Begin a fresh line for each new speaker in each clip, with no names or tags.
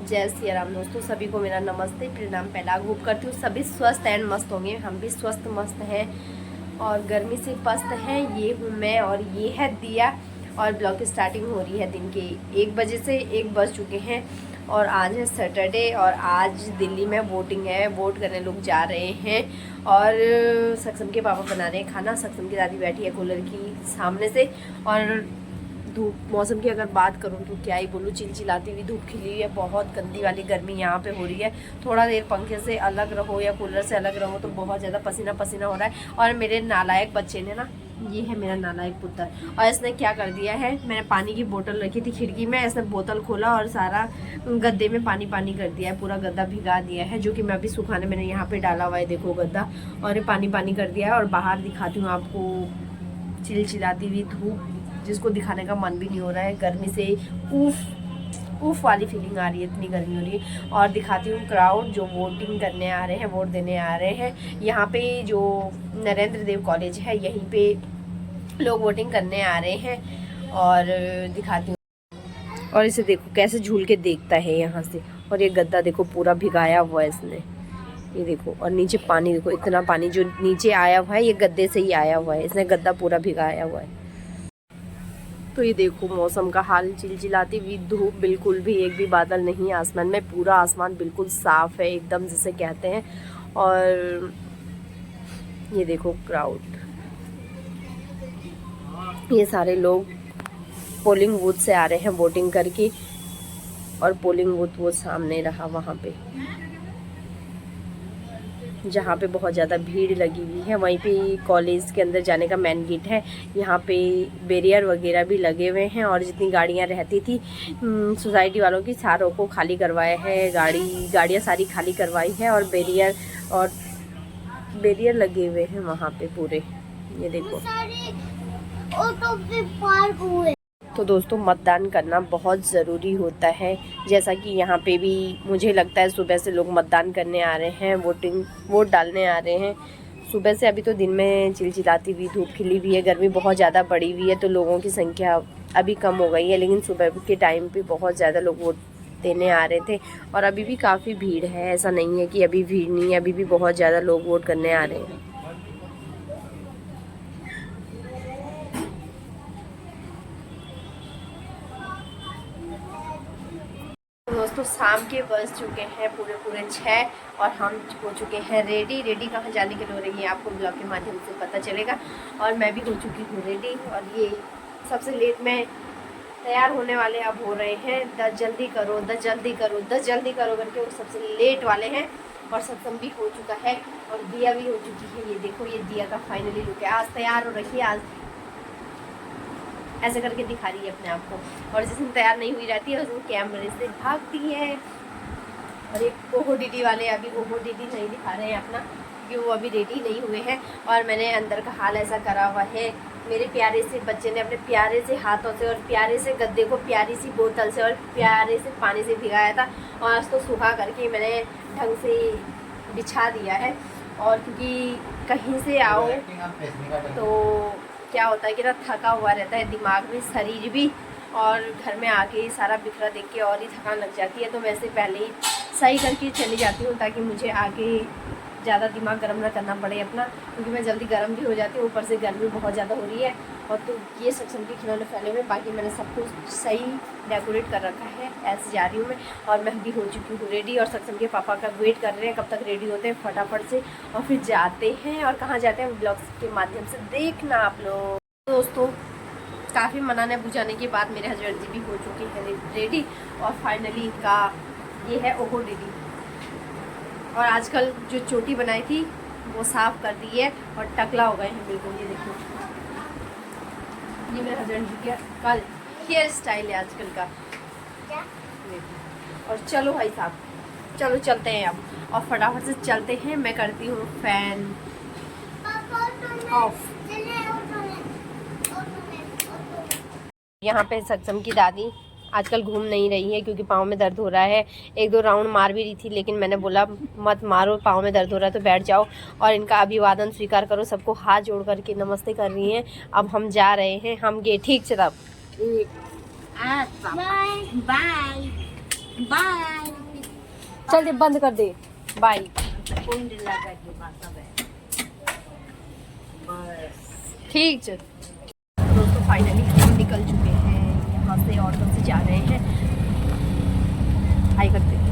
जय श्री राम दोस्तों, सभी को मेरा नमस्ते प्रणाम। पहला होप करती हूँ सभी स्वस्थ एंड मस्त होंगे। हम भी स्वस्थ मस्त हैं और गर्मी से पस्त हैं। ये हूँ मैं और ये है दिया। और ब्लॉग की स्टार्टिंग हो रही है दिन के 1 बजे से। 1 बज चुके हैं और आज है सैटरडे और आज दिल्ली में वोटिंग है। वोट करने लोग जा रहे हैं और सक्षम के पापा बना रहे हैं खाना। सक्षम की दादी बैठी है कूलर की सामने से। और धूप मौसम की अगर बात करूँ तो क्या ही बोलूँ, चिलचिलाती हुई धूप खिली हुई है। बहुत गंदी वाली गर्मी यहाँ पे हो रही है। थोड़ा देर पंखे से अलग रहो या कूलर से अलग रहो तो बहुत ज़्यादा पसीना पसीना हो रहा है। और मेरे नालायक बच्चे ने ना, ये है मेरा नालायक पुत्र, और इसने क्या कर दिया है, मैंने पानी की बोतल रखी थी खिड़की में, इसने बोतल खोला और सारा गद्दे में पानी पानी कर दिया है। पूरा गद्दा भिगा दिया है, जो कि मैं अभी सुखाने मैंने यहाँ पे डाला हुआ है। देखो गद्दा, और ये पानी पानी कर दिया है। और बाहर दिखाती हूँ आपको चिलचिलाती हुई धूप, जिसको दिखाने का मन भी नहीं हो रहा है। गर्मी से उफ वाली फीलिंग आ रही है, इतनी गर्मी हो रही है। और दिखाती हूँ क्राउड जो वोटिंग करने आ रहे हैं, वोट देने आ रहे हैं। यहाँ पे जो नरेंद्र देव कॉलेज है, यहीं पे लोग वोटिंग करने आ रहे हैं। और दिखाती हूँ, और इसे देखो कैसे झूल के देखता है यहाँ से। और ये गद्दा देखो पूरा भिगाया हुआ है इसने, ये देखो। और नीचे पानी देखो, इतना पानी जो नीचे आया हुआ है ये गद्दे से ही आया हुआ है। इसने गद्दा पूरा भिगाया हुआ है। तो ये देखो मौसम का हाल, चिलचिलाती हुई धूप, बिल्कुल भी एक भी बादल नहीं आसमान में। पूरा आसमान बिल्कुल साफ है एकदम, जिसे कहते हैं। और ये देखो क्राउड, ये सारे लोग पोलिंग बूथ से आ रहे हैं वोटिंग करके। और पोलिंग बूथ वो सामने रहा वहाँ पे, जहाँ पे बहुत ज़्यादा भीड़ लगी हुई है। वहीं पे कॉलेज के अंदर जाने का मेन गेट है। यहाँ पे बैरियर वगैरह भी लगे हुए हैं। और जितनी गाड़ियाँ रहती थी सोसाइटी वालों की, सारों को खाली करवाए हैं। गाड़ियाँ सारी खाली करवाई है। और बैरियर लगे हुए हैं वहाँ पे पूरे, ये देखो। ऑटो पे पार्क हुए। तो दोस्तों मतदान करना बहुत ज़रूरी होता है। जैसा कि यहाँ पे भी मुझे लगता है सुबह से लोग मतदान करने आ रहे हैं, वोट डालने आ रहे हैं सुबह से। अभी तो दिन में चिलचिलाती हुई धूप खिली हुई है, गर्मी बहुत ज़्यादा बढ़ी हुई है, तो लोगों की संख्या अभी कम हो गई है। लेकिन सुबह के टाइम पे बहुत ज़्यादा लोग वोट देने आ रहे थे। और अभी भी काफ़ी भीड़ है, ऐसा नहीं है कि अभी भीड़ नहीं है, अभी भी बहुत ज़्यादा लोग वोट करने आ रहे हैं। दोस्तों शाम के बज चुके हैं पूरे 6 और हम हो चुके हैं रेडी कहाँ जाने के लिए हो रही है आपको ब्लॉग के माध्यम से पता चलेगा। और मैं भी हो चुकी हूँ रेडी। और ये सबसे लेट में तैयार होने वाले अब हो रहे हैं। 10 जल्दी करो, 10 जल्दी करो, 10 जल्दी करो करके वो सबसे लेट वाले हैं। और सत्संग भी हो चुका है और दिया भी हो चुकी है। ये देखो, ये दिया का फाइनली लुक है। आज तैयार हो रही है, आज ऐसे करके दिखा रही है अपने आप को। और जिस दिन तैयार नहीं हुई रहती है उस दिन कैमरे से भागती है। और एक ओहो दीदी वाले अभी ओहो दीदी नहीं दिखा रहे हैं अपना, क्योंकि वो अभी रेडी नहीं हुए हैं। और मैंने अंदर का हाल ऐसा करा हुआ है, मेरे प्यारे से बच्चे ने अपने प्यारे से हाथों से और प्यारे से गद्दे को प्यारी सी बोतल से और प्यारे से पानी से भिगाया था। और उसको सूखा करके मैंने ढंग से बिछा दिया है। और क्योंकि कहीं से आओ तो क्या होता है कि ना, थका हुआ रहता है दिमाग भी, शरीर भी। और घर में आके सारा बिखरा देख के और ही थकान लग जाती है। तो मैं से पहले ही सही करके चली जाती हूँ, ताकि मुझे आगे ज़्यादा दिमाग गर्म ना करना पड़े अपना, क्योंकि मैं जल्दी गर्म भी हो जाती हूँ। ऊपर से गर्मी बहुत ज़्यादा हो रही है। और तो ये सक्षम के खिलौने फैले हुए, बाकी मैंने सब कुछ सही डेकोरेट कर रखा है। ऐसे जा रही हूँ मैं। और मैं भी हो चुकी हूँ रेडी और सक्षम के पापा का वेट कर रहे हैं कब तक रेडी होते हैं फटाफट से। और फिर जाते हैं, और कहाँ जाते हैं ब्लॉग्स के माध्यम से देखना आप लोग। दोस्तों काफ़ी मनाने बुझाने के बाद मेरे हस्बैंड जी भी हो चुके हैं रेडी। और फाइनली का ये है ओहो दीदी। और आजकल जो चोटी बनाई थी वो साफ कर दी है और टकला हो गए हैं बिल्कुल। ये देखो, ये मेरे हस्बैंड जी का हेयर स्टाइल है आजकल का। और चलो भाई साहब, चलो चलते हैं अब, और फटाफट से चलते हैं। मैं करती हूँ फैन ऑफ। यहाँ पे सक्षम की दादी आजकल घूम नहीं रही है, क्योंकि पाँव में दर्द हो रहा है। 1-2 राउंड मार भी रही थी, लेकिन मैंने बोला मत मारो, पाँव में दर्द हो रहा है तो बैठ जाओ और इनका अभिवादन स्वीकार करो। सबको हाथ जोड़ करके नमस्ते कर रही हैं। अब हम जा रहे हैं, हम गए ठीक से तब। Bye bye bye. चल दे, बंद कर दे, बाय। ठीक चल। दोस्तों फाइनली हम निकल चुके हैं यहाँ से, ऑटो से जा रहे हैं। हाय करते हैं।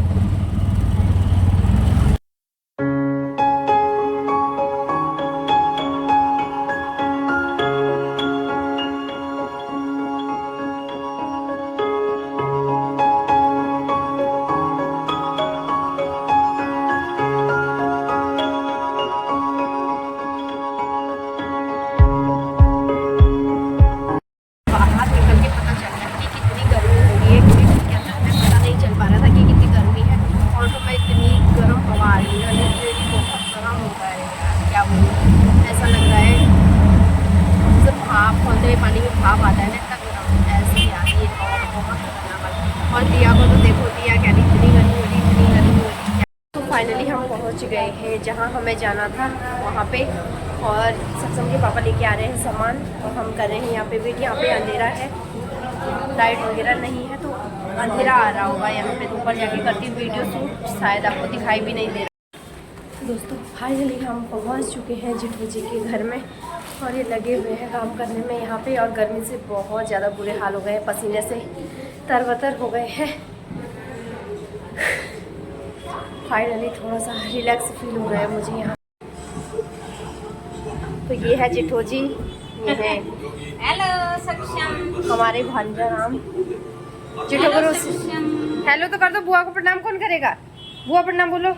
पानी में भाप आता है ना, इतना गर्म ऐसे ही आ रही है और बहुत खतरनाक। और दिया को तो देखो, दिया क्या इतनी गर्मी हो रही, इतनी गर्मी हो रही। तो फाइनली हम पहुंच गए हैं जहां हमें जाना था वहां पे, और सत्संग के पापा लेके आ रहे हैं सामान, और हम कर रहे हैं यहाँ पे वेट। यहाँ पे अंधेरा है, लाइट वगैरह नहीं है, तो अंधेरा आ रहा होगा यहाँ पे। तो ऊपर जाके करती हूँ वीडियो शूट, शायद आपको दिखाई भी नहीं दे रहा। दोस्तों फाइनली हम पहुँच चुके हैं जेठू जी के घर में, और ये लगे हुए हैं काम करने में यहाँ पे। और गर्मी से बहुत ज़्यादा बुरे हाल हो गए हैं, पसीने से तरबतर हो गए हैं। फाइनली थोड़ा सा रिलैक्स फील हो रहा है मुझे यहाँ। तो ये है जेठू जी, ये है
हेलो सक्षम,
हमारे भांजा राम। जेठू करो हेलो तो कर दो। बुआ को प्रणाम कौन करेगा? बुआ प्रणाम बोलो।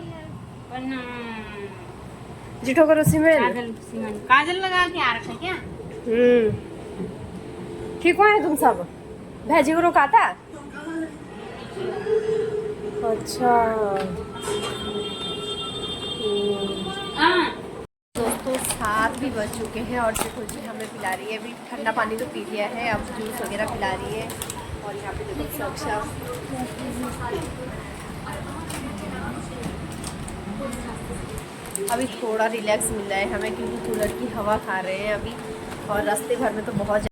जेठू करो सिमरन।
काजल लगा के आ रखा क्या?
ठीक हो तुम सब? भेजी को रोका था? अच्छा। दोस्तों 7 भी बज चुके हैं और जेठू जी हमें पिला रही है। अभी ठंडा पानी तो पी लिया है, अब जूस वगैरह पिला रही है। और यहाँ पे देखो सक्षा, अभी थोड़ा रिलैक्स मिल रहा है हमें, क्योंकि कूलर की हवा खा रहे हैं अभी, और रास्ते भर में तो बहुत।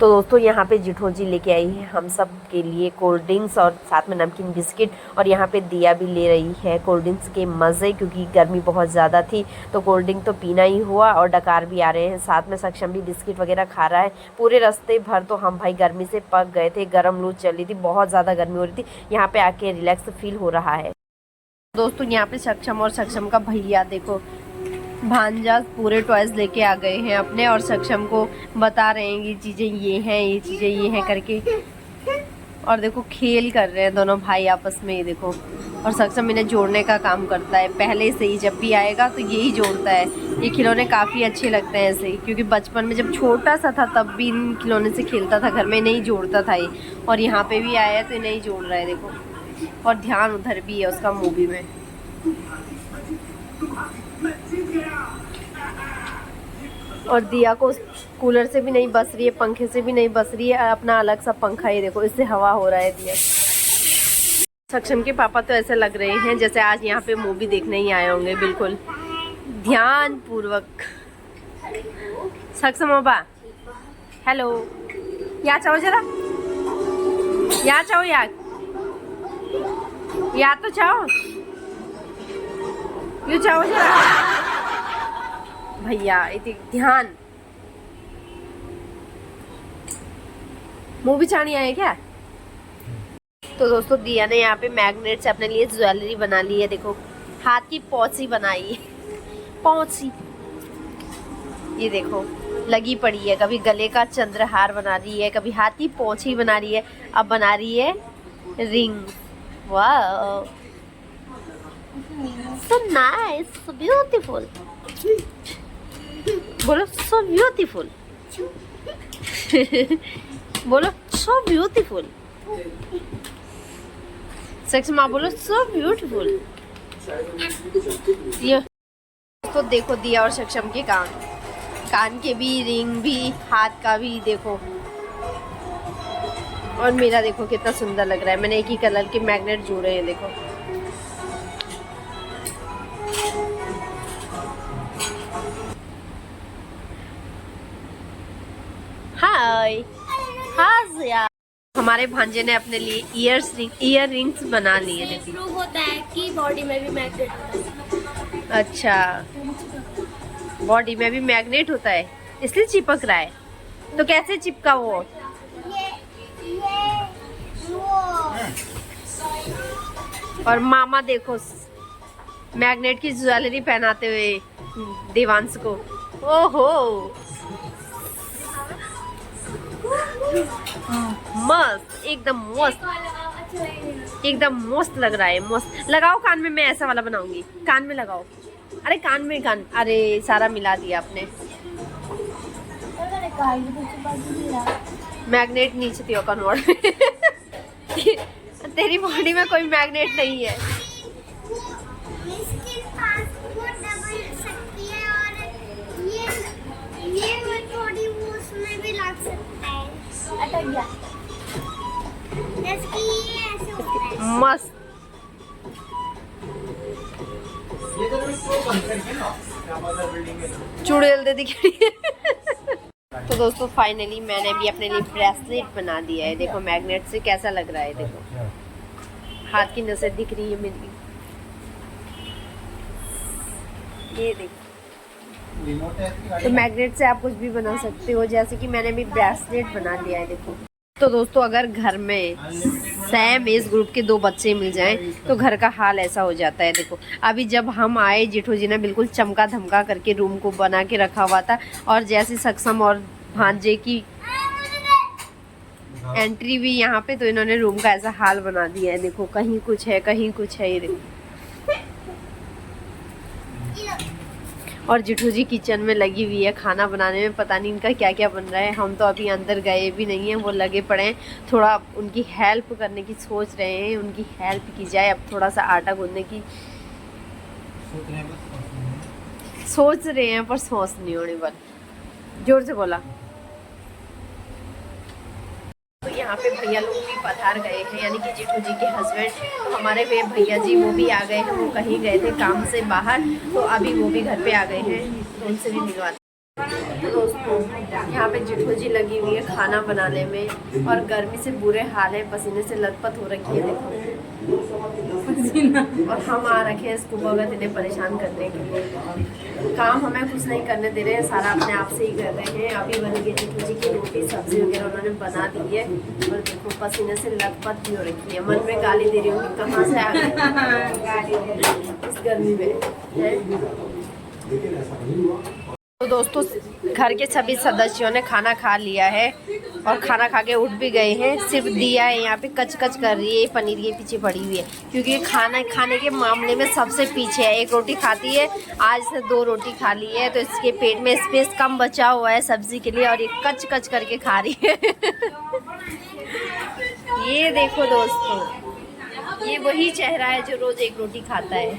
तो दोस्तों यहाँ पे जेठू जी लेके आई है हम सब के लिए कोल्ड ड्रिंक्स और साथ में नमकीन बिस्किट। और यहाँ पे दिया भी ले रही है कोल्ड ड्रिंक्स के मज़े, क्योंकि गर्मी बहुत ज़्यादा थी तो कोल्ड ड्रिंक तो पीना ही हुआ। और डकार भी आ रहे हैं साथ में, सक्षम भी बिस्किट वगैरह खा रहा है। पूरे रास्ते भर तो हम भाई गर्मी से पक गए थे, गर्म लू चल रही थी, बहुत ज़्यादा गर्मी हो रही थी। यहाँ पे आके रिलैक्स फील हो रहा है। दोस्तों यहाँ पे सक्षम और सक्षम का भैया देखो, भांजा पूरे टॉयज लेके आ गए हैं अपने, और सक्षम को बता रहे हैं ये चीज़ें ये हैं, ये चीज़ें ये हैं करके। और देखो खेल कर रहे हैं दोनों भाई आपस में, ये देखो। और सक्षम इन्हें जोड़ने का काम करता है पहले से ही, जब भी आएगा तो यही जोड़ता है। ये खिलौने काफ़ी अच्छे लगते हैं ऐसे ही, क्योंकि बचपन में जब छोटा सा था तब भी इन खिलौने से खेलता था घर में, नहीं जोड़ता था ये। और यहाँ पे भी आया है तो नहीं जोड़ रहा है देखो। और ध्यान उधर भी है उसका मूवी में। और दिया को कूलर से भी नहीं बस रही है, पंखे से भी नहीं बस रही है, अपना अलग सा पंखा ही देखो, इससे हवा हो रहा है दिया। सक्षम के पापा तो ऐसे लग रहे हैं जैसे आज यहाँ पे मूवी देखने ही आए होंगे, बिल्कुल ध्यान पूर्वक। सक्षम बाबा हेलो, यहाँ चाहो जरा, यहाँ चाहो, या तो चाहो, यू चाहो जरा भैया, इतनी ध्यान। मूवी चाहनी आए क्या? तो दोस्तों दिया ने यहाँ पे मैग्नेट से अपने लिए ज्वेलरी बना ली है, देखो हाथ की पौची बनाई है, पौची ये देखो लगी पड़ी है। कभी गले का चंद्रहार बना रही है, कभी हाथ की पौची बना रही है, अब बना रही है रिंग। वाह so nice, so beautiful, बोलो so beautiful, बोलो so beautiful, सेक्स माँ बोलो so beautiful। ये तो देखो दिया और सक्षम के कान के भी, रिंग भी, हाथ का भी देखो। और मेरा देखो कितना सुंदर लग रहा है, मैंने एक ही कलर के मैग्नेट जोड़े हैं देखो। हाय हाय, हमारे भांजे ने अपने लिए ईयर रिंग्स बना लिए।
इससे प्रूव होता है कि बॉडी में भी मैग्नेट होता है।
अच्छा, बॉडी में भी मैग्नेट होता है इसलिए चिपक रहा है। तो कैसे चिपका वो? और मामा देखो मैग्नेट की ज्वेलरी पहनाते हुए देवांश को। ओहो, मस्त, एकदम मस्त, एकदम मस्त लग रहा है। मस्त लगाओ कान में, मैं ऐसा वाला बनाऊंगी। कान में लगाओ। अरे कान में, कान, अरे सारा मिला दिया आपने। मैग्नेट नीचे दियो कन्वर्ट में। तेरी बॉडी में कोई मैग्नेट नहीं है।
इसके पास वो डबल सकती है और ये थोड़ी वो उसमें भी लग सकता है। अटक गया। जैसे कि ये ऐसे होता है।
मस्त। चुड़ैल दे दिख रही है। तो दोस्तों फाइनली मैंने भी अपने लिए ब्रेसलेट बना दिया है। देखो मैग्नेट से कैसा लग रहा है। देखो हाथ की नसें दिख रही है मेरी। ये देखो, तो मैग्नेट से आप कुछ भी बना सकते हो, जैसे कि मैंने भी ब्रेसलेट बना दिया है। देखो तो दोस्तों अगर घर में सेम एज ग्रुप के 2 बच्चे मिल जाएं तो घर का हाल ऐसा हो जाता है। देखो अभी जब हम आए, जेठू जी ने बिल्कुल चमका धमका करके रूम को बना के रखा हुआ था, और जैसे सक्षम और भांजे की एंट्री भी यहाँ पे, तो इन्होंने रूम का ऐसा हाल बना दिया है। देखो कहीं कुछ है, कहीं कुछ है। ये देखो, और जेठू जी किचन में लगी हुई है खाना बनाने में। पता नहीं इनका क्या क्या बन रहा है। हम तो अभी अंदर गए भी नहीं हैं, वो लगे पड़े हैं। थोड़ा उनकी हेल्प करने की सोच रहे हैं, उनकी हेल्प की जाए। अब थोड़ा सा आटा गूंदने की सोच रहे हैं, पर सोच नहीं होने वाली। जोर से बोला। तो यहाँ पे भैया लोग भी पधार गए हैं, यानी कि जेठू जी के हस्बैंड। तो हमारे वे भैया जी वो भी आ गए हैं। वो कहीं गए थे काम से बाहर, तो अभी वो भी घर पे आ गए हैं। तो उनसे भी मिलवाते। तो दोस्तों यहाँ पे जेठू जी लगी हुई है खाना बनाने में, और गर्मी से बुरे हाल है, पसीने से लथपथ हो रखी है। देखो और हम आ रखे हैं इसको भगत इन्हें परेशान करने के लिए। काम हमें कुछ नहीं करने दे रहे हैं, सारा अपने आप से ही कर रहे हैं। अभी बन गई जेठू जी की रोटी सब्जी वगैरह उन्होंने बना दी है, और देखो पसीने से लथपथ भी हो रखी है। मन में गाली दे रही हूँ कि कहाँ से आ गई इस गर्मी में। तो दोस्तों घर के सभी सदस्यों ने खाना खा लिया है, और खाना खा के उठ भी गए हैं। सिर्फ दिया है यहाँ पे कच कच कर रही है, पनीर के पीछे पड़ी हुई है, क्योंकि खाना खाने के मामले में सबसे पीछे है। 1 रोटी खाती है, आज से 2 रोटी खा ली है, तो इसके पेट में स्पेस कम बचा हुआ है सब्जी के लिए, और ये कच कच करके खा रही है। ये देखो दोस्तों, ये वही चेहरा है जो रोज 1 रोटी खाता है।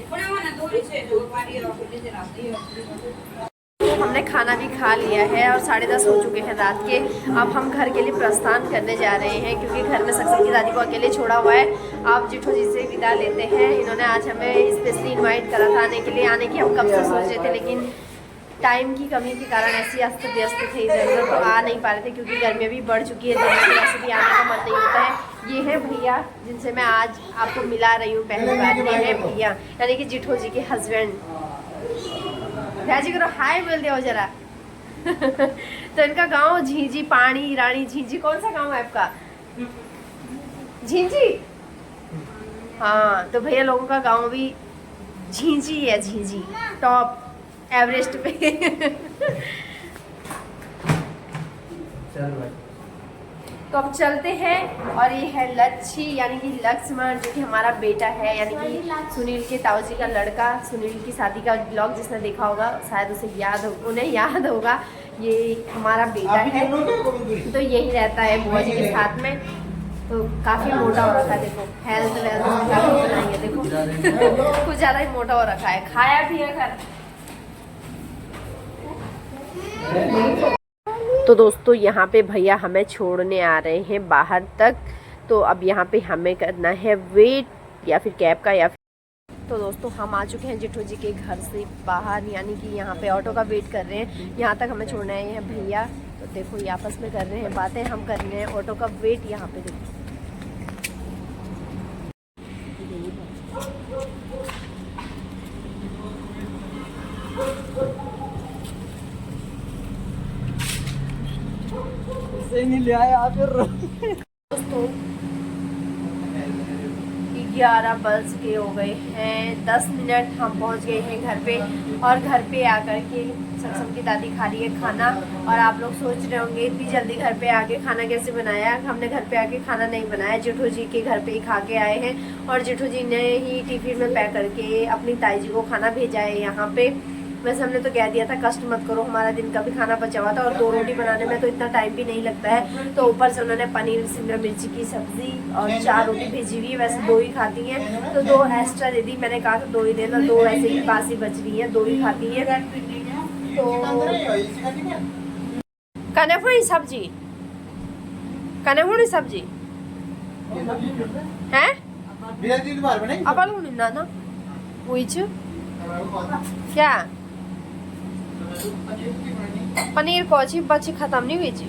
हमने खाना भी खा लिया है, और 10:30 हो चुके हैं रात के। अब हम घर के लिए प्रस्थान करने जा रहे हैं, क्योंकि घर में सक्षम की दादी को अकेले छोड़ा हुआ है। आप जेठू जी से विदा लेते हैं। इन्होंने आज हमें स्पेशली इनवाइट करा था आने के लिए। आने की हम कब से सोच रहे थे, लेकिन टाइम की कमी के कारण ऐसी अस्त व्यस्त थे इधर, तो आ नहीं पा रहे थे, क्योंकि गर्मी भी बढ़ चुकी है। वैसे भी आने का मन नहीं होता है। ये है भैया जिनसे मैं आज आपको मिला रही हूँ पहली बार। ये है भैया, यानी कि जेठू जी के हस्बैंड। जी करो, हाय बोल दो जरा। तो इनका गांव झींझी, पानी रानी झींझी। कौन सा गांव है आपका? झींझी। हाँ, तो भैया लोगों का गांव भी झींझी है। झींझी टॉप एवरेस्ट पे। तो अब चलते हैं, और ये है लच्छी, यानी कि लक्ष्मण, जो कि हमारा बेटा है, यानी कि सुनील के ताऊजी का लड़का। सुनील की शादी का ब्लॉग जिसने देखा होगा शायद उन्हें याद होगा। ये हमारा बेटा है, तो यही रहता है बुआ जी के साथ में। तो काफ़ी मोटा हो रखा है। देखो हेल्थ काफ़ी बनाई है। देखो कुछ ज़्यादा ही मोटा हो रखा है। खाया भी है घर। तो दोस्तों यहाँ पे भैया हमें छोड़ने आ रहे हैं बाहर तक। तो अब यहाँ पे हमें करना है वेट, या फिर कैब का, या फिर। तो दोस्तों हम आ चुके हैं जेठू जी के घर से बाहर, यानी कि यहाँ पे ऑटो का वेट कर रहे हैं। यहाँ तक हमें छोड़ना है भैया। तो देखो ये आपस में कर रहे हैं बातें, हम कर रहे हैं ऑटो का वेट। यहाँ पे देखो
से नहीं ले आया फिर।
दोस्तों 11 बज के हो गए हैं, 10 मिनट हम पहुंच गए हैं घर पे। और घर पे आकर के सक्षम की दादी खा रही है खाना। और आप लोग सोच रहे होंगे इतनी जल्दी घर पे आके खाना कैसे बनाया। हमने घर पे आके खाना नहीं बनाया, जेठू जी के घर पे ही खा के आए हैं। और जेठू जी ने ही टिफिन में पैक करके अपनी ताई जी को खाना भेजा है यहाँ पे। वैसे हमने तो कह दिया था कष्ट मत करो, हमारा दिन का भी खाना बचा हुआ था और 2 रोटी बनाने में तो इतना टाइम भी नहीं लगता है। तो ऊपर से उन्होंने पनीर शिमला मिर्ची की सब्जी और 4 रोटी भेजी हुई है। वैसे 2 ही खाती हैं तो 2 एक्स्ट्रा दे दी। मैंने कहा था 2 ही देना, 2 ऐसे ही बासी बच रही है, 2 ही खाती है। तो कनेफुड़ी सब्जी, कनेफुड़ी सब्जी हैं अपन ना क्या पनीर को अच्छी बच्ची खत्म नहीं हुई जी।